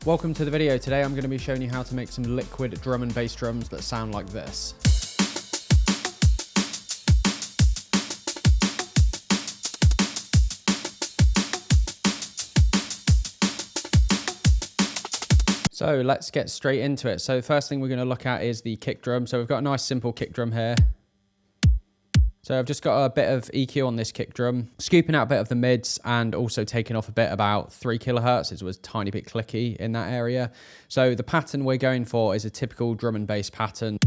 Welcome to the video. Today I'm going to be showing you how to make some liquid drum and bass drums that sound like this. So let's get straight into it. So the first thing we're going to look at is the kick drum. So we've got a nice simple kick drum here. So I've just got a bit of EQ on this kick drum, scooping out a bit of the mids and also taking off a bit about 3 kilohertz. It was a tiny bit clicky in that area. So the pattern we're going for is a typical drum and bass pattern.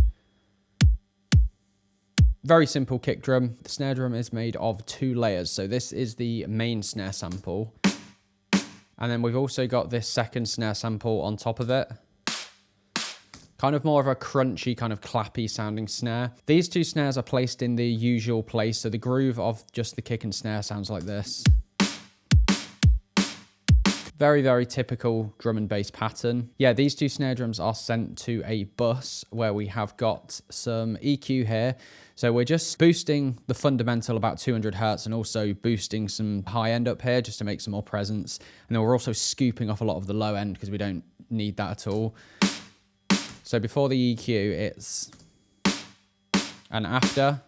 Very simple kick drum. The snare drum is made of 2 layers. So this is the main snare sample. And then we've also got this second snare sample on top of it. Kind of more of a crunchy, kind of clappy sounding snare. These 2 snares are placed in the usual place. So the groove of just the kick and snare sounds like this. Very, very typical drum and bass pattern. Yeah, these 2 snare drums are sent to a bus where we have got some EQ here. So we're just boosting the fundamental about 200 hertz and also boosting some high end up here just to make some more presence. And then we're also scooping off a lot of the low end because we don't need that at all. So before the EQ, it's and after.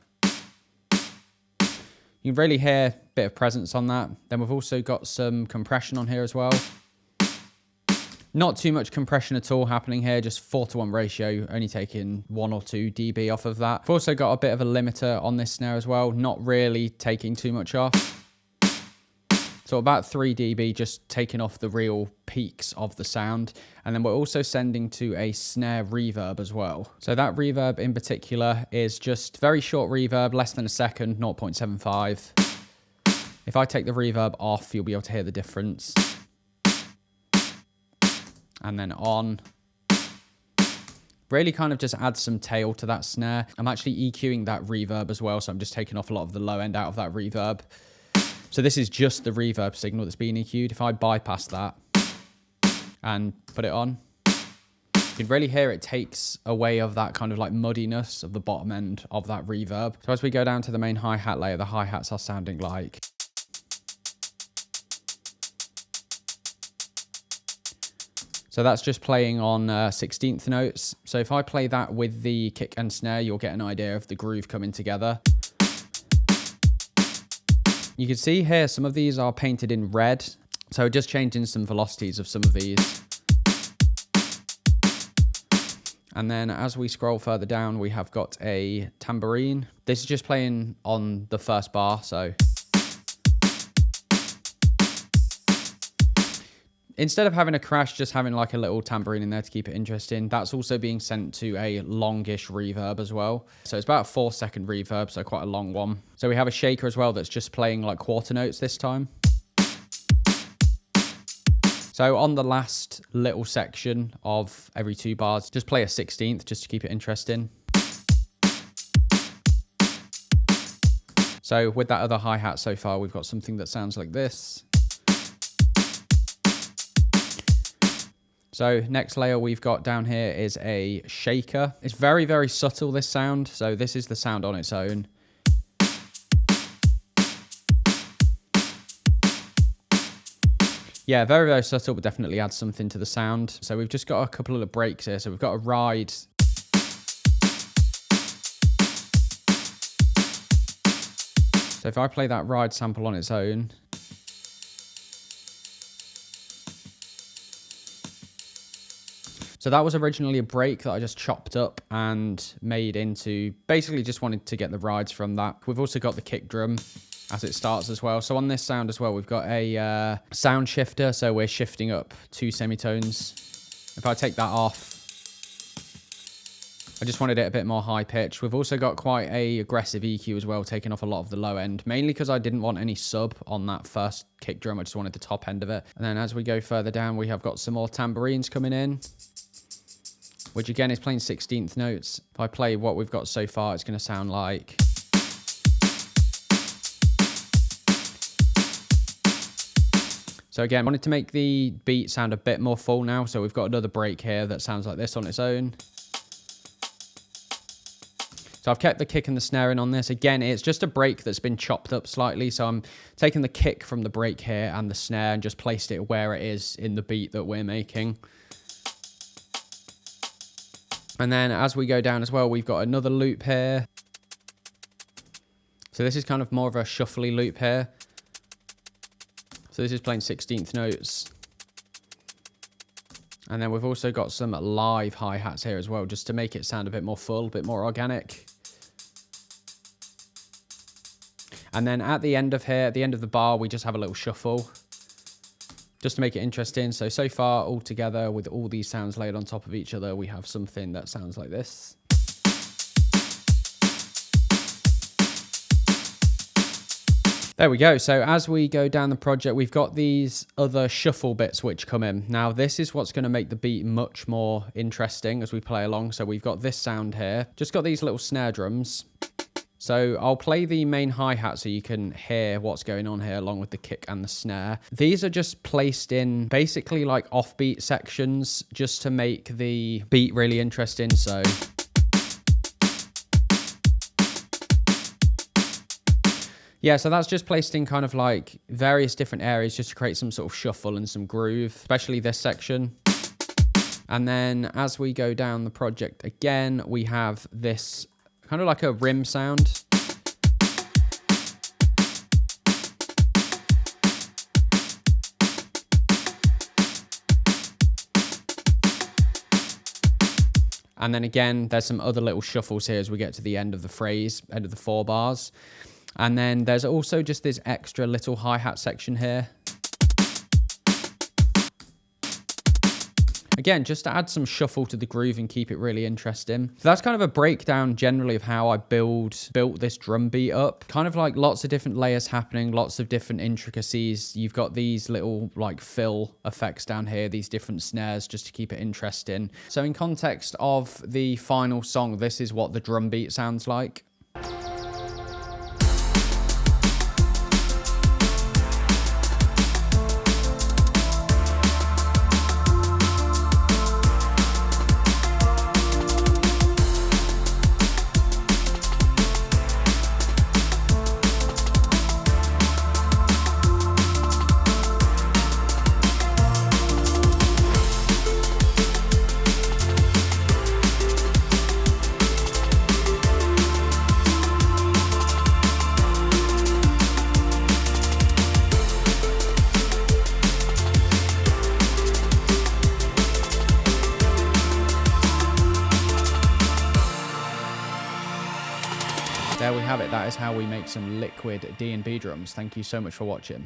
You can really hear a bit of presence on that. Then we've also got some compression on here as well. Not too much compression at all happening here, just 4:1 ratio, only taking 1 or 2 dB off of that. We've also got a bit of a limiter on this snare as well, not really taking too much off. So about 3 dB, just taking off the real peaks of the sound. And then we're also sending to a snare reverb as well. So that reverb in particular is just very short reverb, less than a second, 0.75. If I take the reverb off, you'll be able to hear the difference. And then on. Really kind of just adds some tail to that snare. I'm actually EQing that reverb as well, so I'm just taking off a lot of the low end out of that reverb. So this is just the reverb signal that's being EQ'd. If I bypass that and put it on, you can really hear it takes away of that kind of like muddiness of the bottom end of that reverb. So as we go down to the main hi-hat layer, the hi-hats are sounding like. So that's just playing on 16th notes. So if I play that with the kick and snare, you'll get an idea of the groove coming together. You can see here, some of these are painted in red. So just changing some velocities of some of these. And then as we scroll further down, we have got a tambourine. This is just playing on the first bar, so. Instead of having a crash, just having like a little tambourine in there to keep it interesting. That's also being sent to a longish reverb as well. So it's about a 4-second reverb, so quite a long one. So we have a shaker as well that's just playing like quarter notes this time. So on the last little section of every 2 bars, just play a 16th just to keep it interesting. So with that other hi-hat so far, we've got something that sounds like this. So next layer we've got down here is a shaker. It's very, very subtle, this sound. So this is the sound on its own. Yeah, very, very subtle, but definitely adds something to the sound. So we've just got a couple of the breaks here. So we've got a ride. So if I play that ride sample on its own. So that was originally a break that I just chopped up and made into, basically just wanted to get the rides from that. We've also got the kick drum as it starts as well. So on this sound as well, we've got a sound shifter. So we're shifting up 2 semitones. If I take that off, I just wanted it a bit more high pitched. We've also got quite a aggressive EQ as well, taking off a lot of the low end, mainly because I didn't want any sub on that first kick drum. I just wanted the top end of it. And then as we go further down, we have got some more tambourines coming in, which again is playing 16th notes. If I play what we've got so far, it's going to sound like. So again, I wanted to make the beat sound a bit more full now. So we've got another break here that sounds like this on its own. So I've kept the kick and the snare in on this. Again, it's just a break that's been chopped up slightly. So I'm taking the kick from the break here and the snare and just placed it where it is in the beat that we're making. And then as we go down as well, we've got another loop here. So this is kind of more of a shuffly loop here. So this is playing 16th notes. And then we've also got some live hi-hats here as well, just to make it sound a bit more full, a bit more organic. And then at the end of here, at the end of the bar, we just have a little shuffle, just to make it interesting. So far, all together, with all these sounds laid on top of each other, we have something that sounds like this. There we go. So as we go down the project, we've got these other shuffle bits which come in. Now, this is what's going to make the beat much more interesting as we play along. So we've got this sound here. Just got these little snare drums. So I'll play the main hi-hat so you can hear what's going on here along with the kick and the snare. These are just placed in basically like offbeat sections just to make the beat really interesting. So yeah, so that's just placed in kind of like various different areas just to create some sort of shuffle and some groove, especially this section. And then as we go down the project again, we have this kind of like a rim sound. And then again, there's some other little shuffles here as we get to the end of the phrase, end of the 4 bars. And then there's also just this extra little hi-hat section here. Again, just to add some shuffle to the groove and keep it really interesting. So that's kind of a breakdown generally of how I built this drum beat up. Kind of like lots of different layers happening, lots of different intricacies. You've got these little like fill effects down here, these different snares just to keep it interesting. So in context of the final song, this is what the drum beat sounds like. There we have it. That is how we make some liquid D&B drums. Thank you so much for watching.